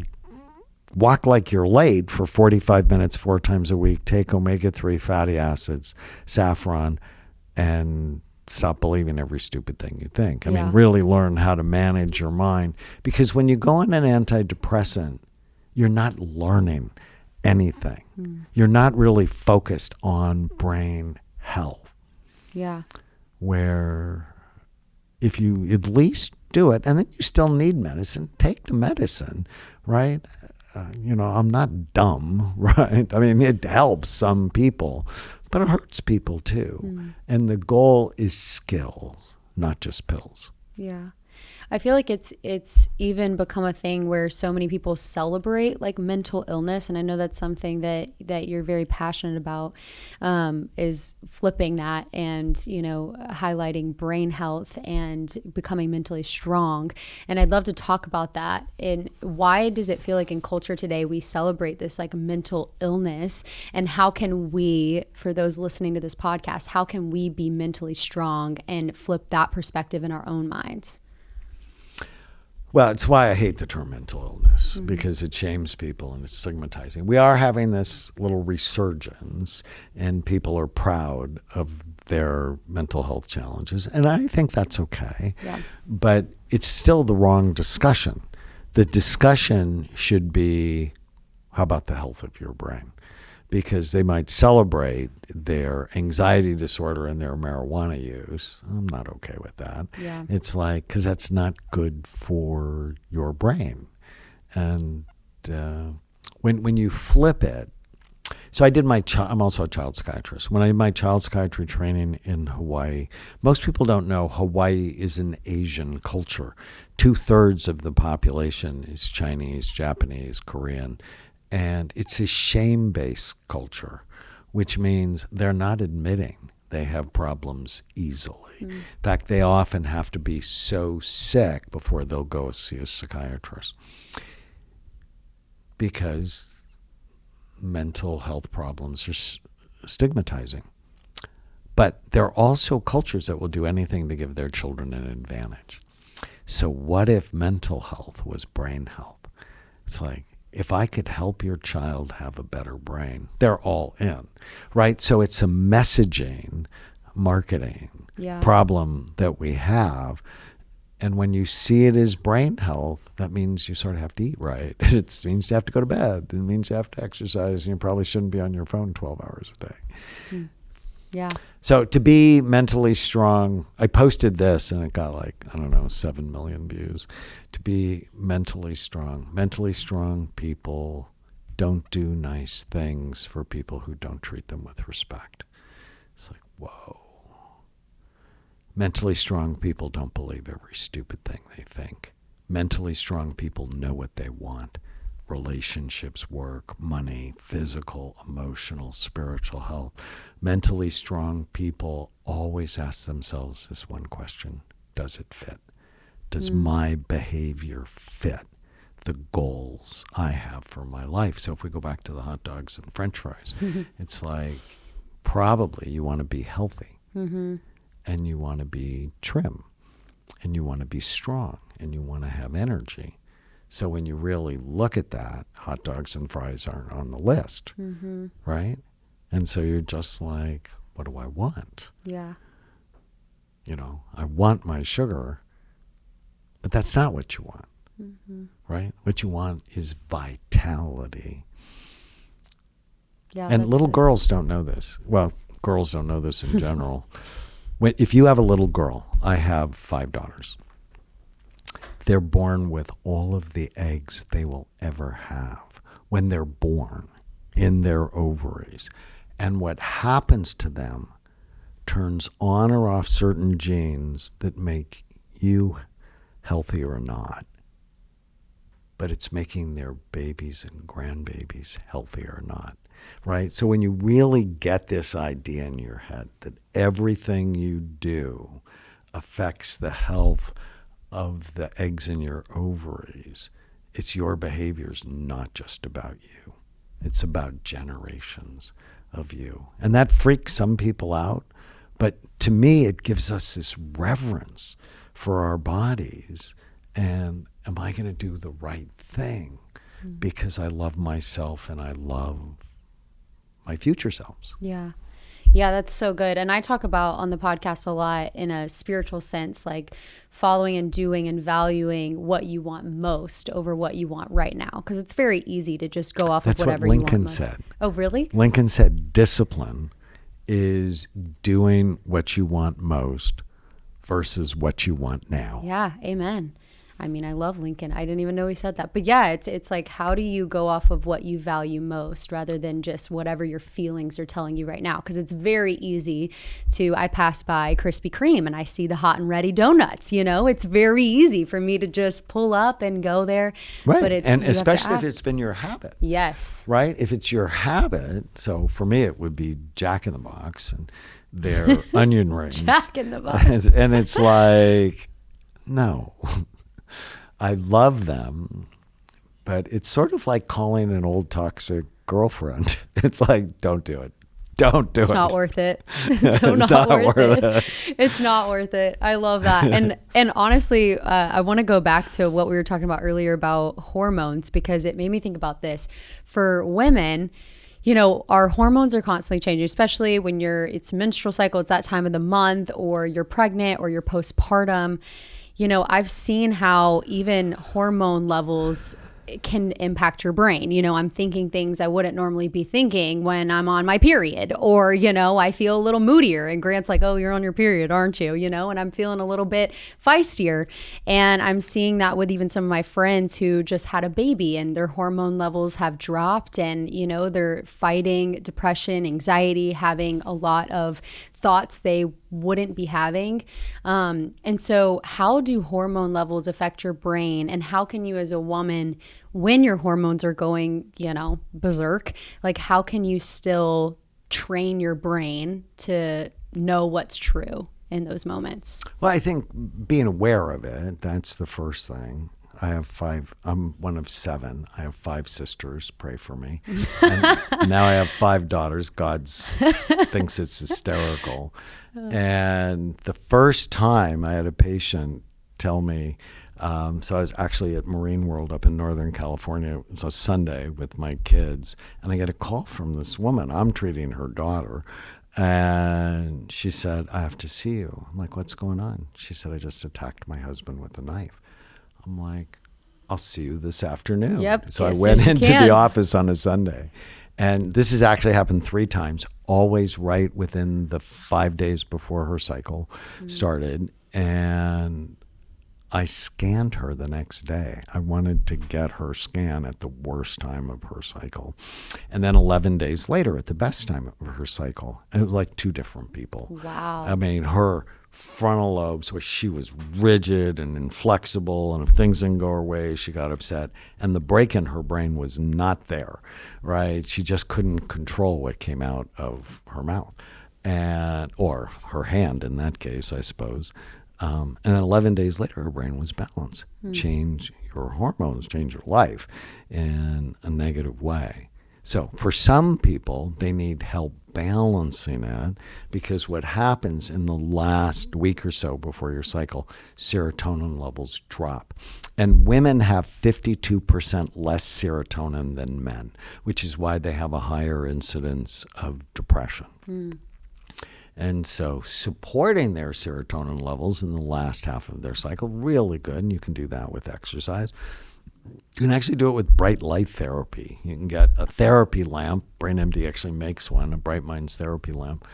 walk like you're late for 45 minutes 4 times a week, take omega-3 fatty acids, saffron, and stop believing every stupid thing you think. I mean, really learn how to manage your mind. Because when you go on an antidepressant, you're not learning anything. You're not really focused on brain health. Yeah. Where if you at least do it, and then you still need medicine, take the medicine, right? I'm not dumb, right? I mean, it helps some people, but it hurts people too. And the goal is skills, not just pills. Yeah. I feel like it's even become a thing where so many people celebrate like mental illness. And I know that's something that you're very passionate about, is flipping that and, highlighting brain health and becoming mentally strong. And I'd love to talk about that. And why does it feel like in culture today, we celebrate this like mental illness, and how can we, for those listening to this podcast, how can we be mentally strong and flip that perspective in our own minds? Well, it's why I hate the term mental illness, because it shames people and it's stigmatizing. We are having this little resurgence, and people are proud of their mental health challenges, and I think that's okay. Yeah. But it's still the wrong discussion. The discussion should be, how about the health of your brain? Because they might celebrate their anxiety disorder and their marijuana use. I'm not okay with that. Yeah. It's like, because that's not good for your brain. And when you flip it, so I did I'm also a child psychiatrist. When I did my child psychiatry training in Hawaii, most people don't know Hawaii is an Asian culture. 2/3 of the population is Chinese, Japanese, Korean. And it's a shame-based culture, which means they're not admitting they have problems easily. In fact, they often have to be so sick before they'll go see a psychiatrist, because mental health problems are stigmatizing. But there are also cultures that will do anything to give their children an advantage. So what if mental health was brain health? It's like, if I could help your child have a better brain, they're all in, right? So it's a messaging, marketing problem that we have. And when you see it as brain health, that means you sort of have to eat right. It means you have to go to bed. It means you have to exercise, and you probably shouldn't be on your phone 12 hours a day. Yeah. So to be mentally strong, I posted this and it got like, 7 million views. To be mentally strong people don't do nice things for people who don't treat them with respect. It's like, whoa. Mentally strong people don't believe every stupid thing they think. Mentally strong people know what they want. Relationships, work, money, physical, emotional, spiritual health. Mentally strong people always ask themselves this one question: does it fit? Does my behavior fit the goals I have for my life? So if we go back to the hot dogs and French fries, it's like probably you want to be healthy. And you want to be trim, and you want to be strong, and you want to have energy. So when you really look at that, hot dogs and fries aren't on the list, right? And so you're just like, what do I want? Yeah. I want my sugar, but that's not what you want, right? What you want is vitality. Yeah. And little good. girls don't know this. Well, girls don't know this in general. If you have a little girl, I have 5 daughters. They're born with all of the eggs they will ever have when they're born in their ovaries. And what happens to them turns on or off certain genes that make you healthy or not. But it's making their babies and grandbabies healthy or not. Right? So when you really get this idea in your head that everything you do affects the health of the eggs in your ovaries, it's your behaviors, not just about you. It's about generations of you. And that freaks some people out. But to me, it gives us this reverence for our bodies. And am I going to do the right thing? Because I love myself and I love my future selves. Yeah. Yeah, that's so good. And I talk about on the podcast a lot in a spiritual sense, like following and doing and valuing what you want most over what you want right now. Because it's very easy to just go off That's of whatever what you want Lincoln most. said. Oh, really? Lincoln said discipline is doing what you want most versus what you want now. Yeah. Amen. I mean, I love Lincoln. I didn't even know he said that. But yeah, it's like, how do you go off of what you value most rather than just whatever your feelings are telling you right now? Because it's very easy I pass by Krispy Kreme and I see the hot and ready donuts, It's very easy for me to just pull up and go there. Right. But and especially if it's been your habit. Yes. Right? If it's your habit. So for me, it would be Jack in the Box and their onion rings. Jack in the Box. And it's like, no. I love them, but it's sort of like calling an old toxic girlfriend. It's like, don't do it. Don't do it. It's not worth it. It's not worth it. It's not worth it. I love that. And honestly, I want to go back to what we were talking about earlier about hormones, because it made me think about this. For women, our hormones are constantly changing, especially when it's menstrual cycle, it's that time of the month, or you're pregnant or you're postpartum. I've seen how even hormone levels can impact your brain. I'm thinking things I wouldn't normally be thinking when I'm on my period, or, I feel a little moodier, and Grant's like, oh, you're on your period, aren't you? And I'm feeling a little bit feistier. And I'm seeing that with even some of my friends who just had a baby and their hormone levels have dropped, and, they're fighting depression, anxiety, having a lot of thoughts they wouldn't be having. And so how do hormone levels affect your brain? And how can you as a woman, when your hormones are going, berserk, like how can you still train your brain to know what's true in those moments? Well, I think being aware of it, that's the first thing. I'm one of 7. I have 5 sisters. Pray for me. And now I have 5 daughters. God thinks it's hysterical. And the first time I had a patient tell me, so I was actually at Marine World up in Northern California. It was a Sunday with my kids. And I get a call from this woman. I'm treating her daughter. And she said, I have to see you. I'm like, what's going on? She said, I just attacked my husband with a knife. I'm like, I'll see you this afternoon. Yep. So I as went soon as into you the can. office on a Sunday. And this has actually happened 3 times, always right within the 5 days before her cycle started. And I scanned her the next day. I wanted to get her scan at the worst time of her cycle. And then 11 days later at the best time of her cycle. And it was like 2 different people. Wow. I mean, her frontal lobes, where she was rigid and inflexible, and if things didn't go her way, she got upset. And the break in her brain was not there, right? She just couldn't control what came out of her mouth, or her hand in that case, I suppose. And then 11 days later, her brain was balanced. Change your hormones, change your life in a negative way. So for some people, they need help balancing it, because what happens in the last week or so before your cycle, serotonin levels drop. And women have 52% less serotonin than men, which is why they have a higher incidence of depression. And so supporting their serotonin levels in the last half of their cycle, really good. And you can do that with exercise. You can actually do it with bright light therapy. You can get a therapy lamp. BrainMD actually makes one, a Bright Minds therapy lamp,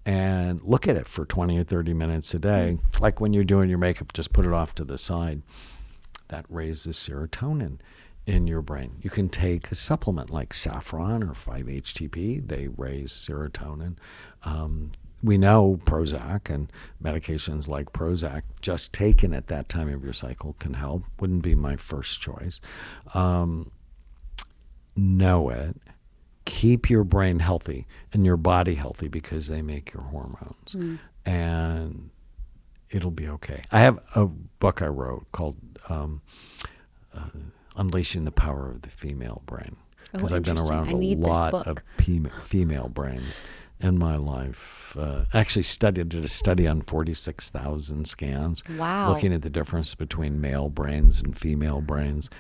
and look at it for 20 or 30 minutes a day. Like when you're doing your makeup, just put it off to the side. That raises serotonin in your brain. You can take a supplement like saffron or 5-HTP. They raise serotonin. We know Prozac and medications like Prozac, just taken at that time of your cycle, can help. Wouldn't be my first choice. Know it. Keep your brain healthy and your body healthy, because they make your hormones. And it'll be okay. I have a book I wrote called Unleashing the Power of the Female Brain, because I've been around a lot of female brains in my life. Actually did a study on 46,000 scans. Wow. Looking at the difference between male brains and female brains.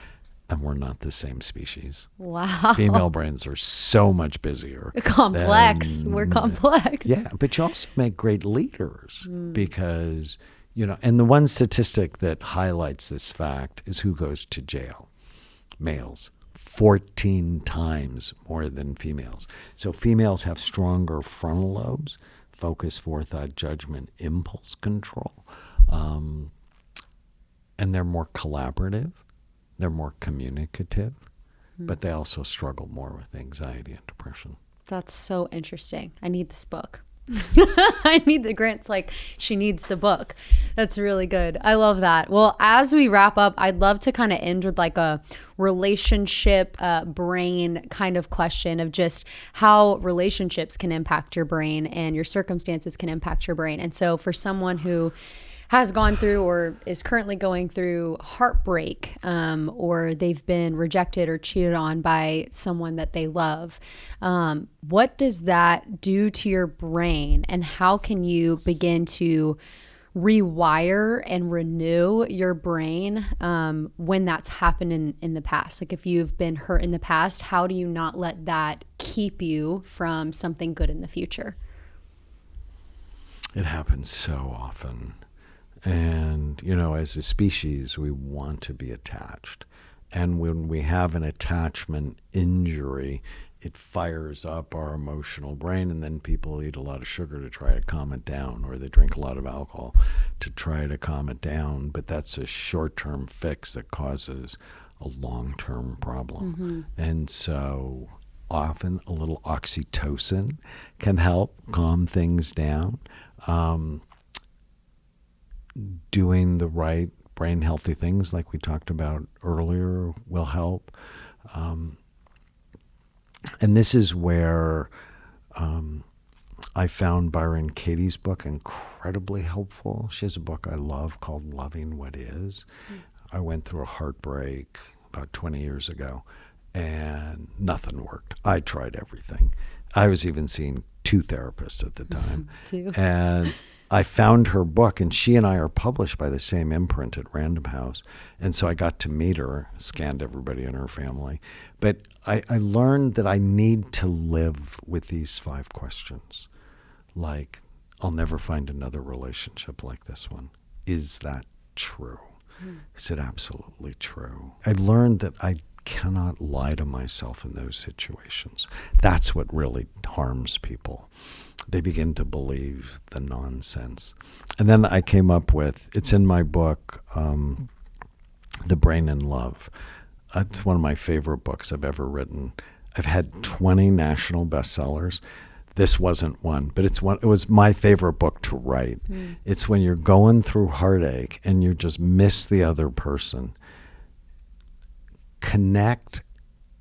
And we're not the same species. Wow. Female brains are so much busier. Complex. We're complex. Yeah, but you also make great leaders because, and the one statistic that highlights this fact is who goes to jail. Males. 14 times more than females. So females have stronger frontal lobes, focus, forethought, judgment, impulse control. And they're more collaborative. They're more communicative. But they also struggle more with anxiety and depression. That's so interesting. I need this book. I need the Grant's like, she needs the book. That's really good. I love that. Well, as we wrap up, I'd love to kind of end with like a relationship brain kind of question of just how relationships can impact your brain and your circumstances can impact your brain. And so for someone who has gone through or is currently going through heartbreak, or they've been rejected or cheated on by someone that they love, what does that do to your brain, and how can you begin to rewire and renew your brain when that's happened in the past? Like if you've been hurt in the past, how do you not let that keep you from something good in the future? It happens so often. And, as a species, we want to be attached. And when we have an attachment injury, it fires up our emotional brain, and then people eat a lot of sugar to try to calm it down, or they drink a lot of alcohol to try to calm it down. But that's a short-term fix that causes a long-term problem. And so often a little oxytocin can help calm things down. Doing the right brain healthy things like we talked about earlier will help. And this is where I found Byron Katie's book incredibly helpful. She has a book I love called Loving What Is. I went through a heartbreak about 20 years ago, and nothing worked. I tried everything. I was even seeing 2 therapists at the time. And I found her book, and she and I are published by the same imprint at Random House. And so I got to meet her, scanned everybody in her family. But I learned that I need to live with these 5 questions. like, I'll never find another relationship like this one. Is that true? Is it absolutely true? I learned that I cannot lie to myself in those situations. That's what really harms people. They begin to believe the nonsense. And then I came up with, it's in my book, The Brain in Love. It's one of my favorite books I've ever written. I've had 20 national bestsellers. This wasn't one, but it was my favorite book to write. It's when you're going through heartache and you just miss the other person. Connect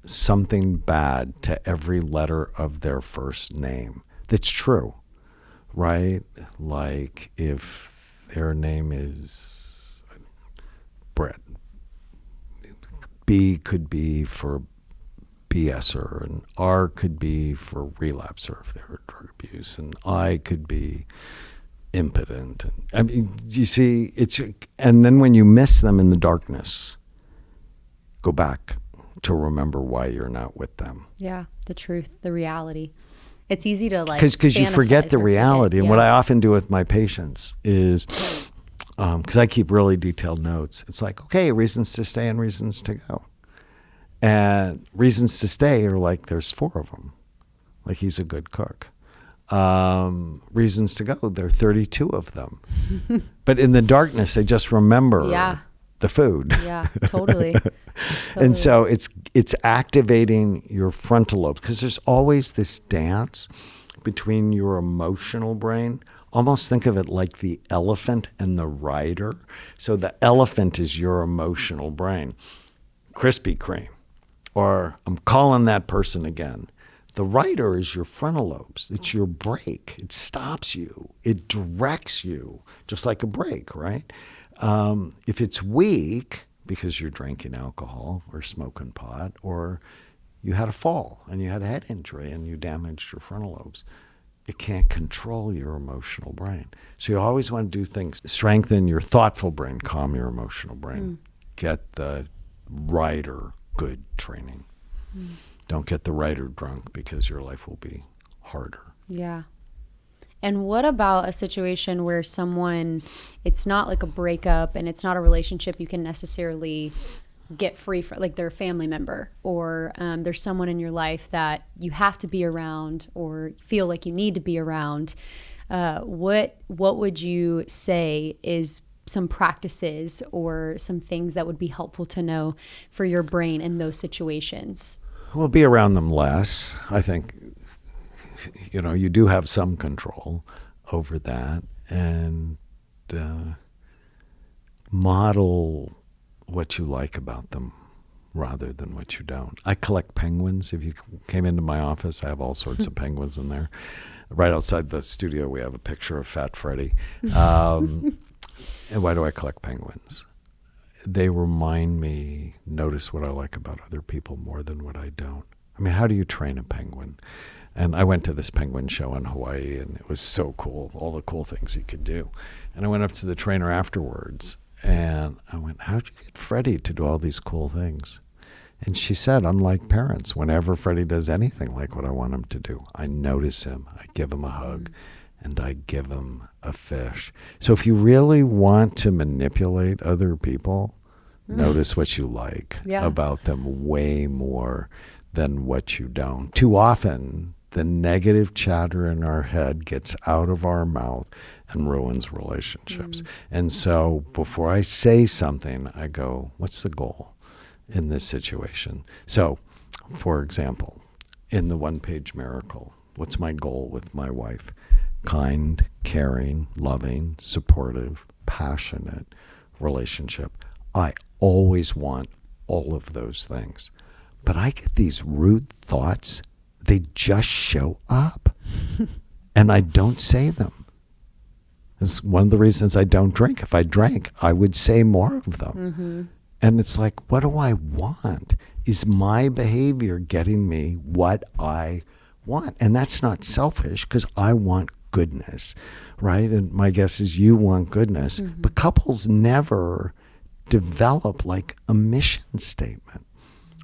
something bad to every letter of their first name. That's true, right? Like if their name is Brett, B could be for BSer, and R could be for relapser if they were drug abuse, and I could be impotent. And, I mean, you see, and then when you miss them in the darkness, go back to remember why you're not with them. Yeah, the truth, the reality. It's easy to like because you forget the reality. And yeah. what I often do with my patients is, because I keep really detailed notes, it's like, okay, reasons to stay and reasons to go. And reasons to stay are like, there's 4 of them. Like, he's a good cook. Reasons to go, there are 32 of them. But in the darkness, they just remember the food. Yeah, totally. And so it's activating your frontal lobes, because there's always this dance between your emotional brain. Almost think of it like the elephant and the rider. So the elephant is your emotional brain. Krispy Kreme. Or I'm calling that person again. The rider is your frontal lobes. It's your brake. It stops you. It directs you, just like a brake, right? If it's weak, because you're drinking alcohol or smoking pot, or you had a fall and you had a head injury and you damaged your frontal lobes, it can't control your emotional brain. So you always want to do things, strengthen your thoughtful brain, calm your emotional brain, get the rider good training. Don't get the rider drunk, because your life will be harder. Yeah. And what about a situation where someone, it's not like a breakup and it's not a relationship you can necessarily get free from, like they're a family member, or there's someone in your life that you have to be around or feel like you need to be around. What would you say is some practices or some things that would be helpful to know for your brain in those situations? Well, be around them less. I think, you do have some control over that, and model what you like about them rather than what you don't. I collect penguins. If you came into my office, I have all sorts of penguins in there. Right outside the studio, we have a picture of Fat Freddy. And why do I collect penguins? They remind me, notice what I like about other people more than what I don't. I mean, how do you train a penguin? And I went to this penguin show in Hawaii, and it was so cool, all the cool things he could do. And I went up to the trainer afterwards, and I went, how'd you get Freddie to do all these cool things? And she said, unlike parents, whenever Freddie does anything like what I want him to do, I notice him, I give him a hug, and I give him a fish. So if you really want to manipulate other people, notice what you like about them way more than what you don't. Too often, the negative chatter in our head gets out of our mouth and ruins relationships. And so before I say something, I go, what's the goal in this situation? So, for example, in the one-page miracle, what's my goal with my wife? Kind, caring, loving, supportive, passionate relationship. I always want all of those things. But I get these rude thoughts. They just show up. And I don't say them. It's one of the reasons I don't drink. If I drank, I would say more of them. And it's like, what do I want? Is my behavior getting me what I want? And that's not selfish, because I want goodness, right? And my guess is you want goodness. But couples never develop like a mission statement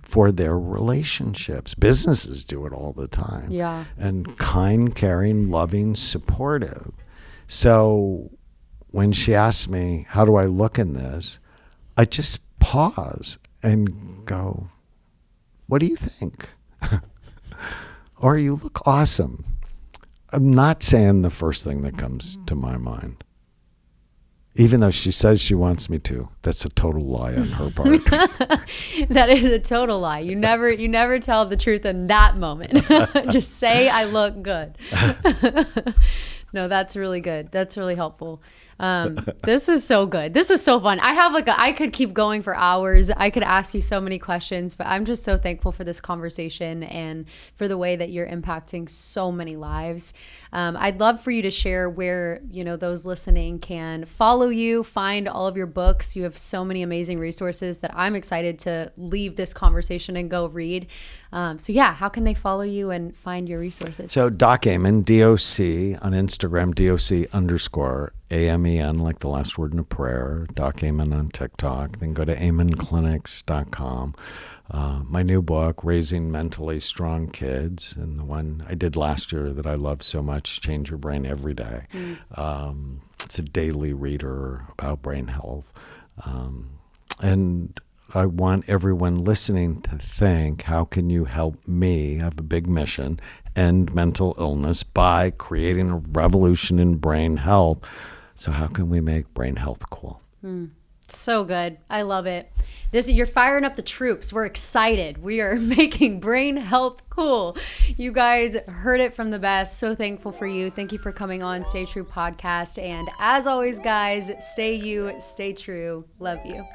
for their relationships. Businesses do it all the time. Yeah. And kind, caring, loving, supportive. So when she asked me, how do I look in this? I just pause and go, what do you think? Or you look awesome. I'm not saying the first thing that comes to my mind. Even though she says she wants me to. That's a total lie on her part. That is a total lie. You never tell the truth in that moment. Just say I look good. No, that's really good. That's really helpful. This was so good. This was so fun. I could keep going for hours. I could ask you so many questions, but I'm just so thankful for this conversation and for the way that you're impacting so many lives. I'd love for you to share where, those listening can follow you, find all of your books. You have so many amazing resources that I'm excited to leave this conversation and go read. How can they follow you and find your resources? So Doc Amen, DOC on Instagram, DOC_AMEN, like the last word in a prayer, Doc Amen on TikTok. Then go to amenclinics.com. My new book, Raising Mentally Strong Kids, and the one I did last year that I love so much, Change Your Brain Every Day. It's a daily reader about brain health. And I want everyone listening to think, how can you help me? I have a big mission, end mental illness by creating a revolution in brain health. So how can we make brain health cool? So good. I love it. You're firing up the troops. We're excited. We are making brain health cool. You guys heard it from the best. So thankful for you. Thank you for coming on Stay True Podcast. And as always, guys, stay you, stay true. Love you.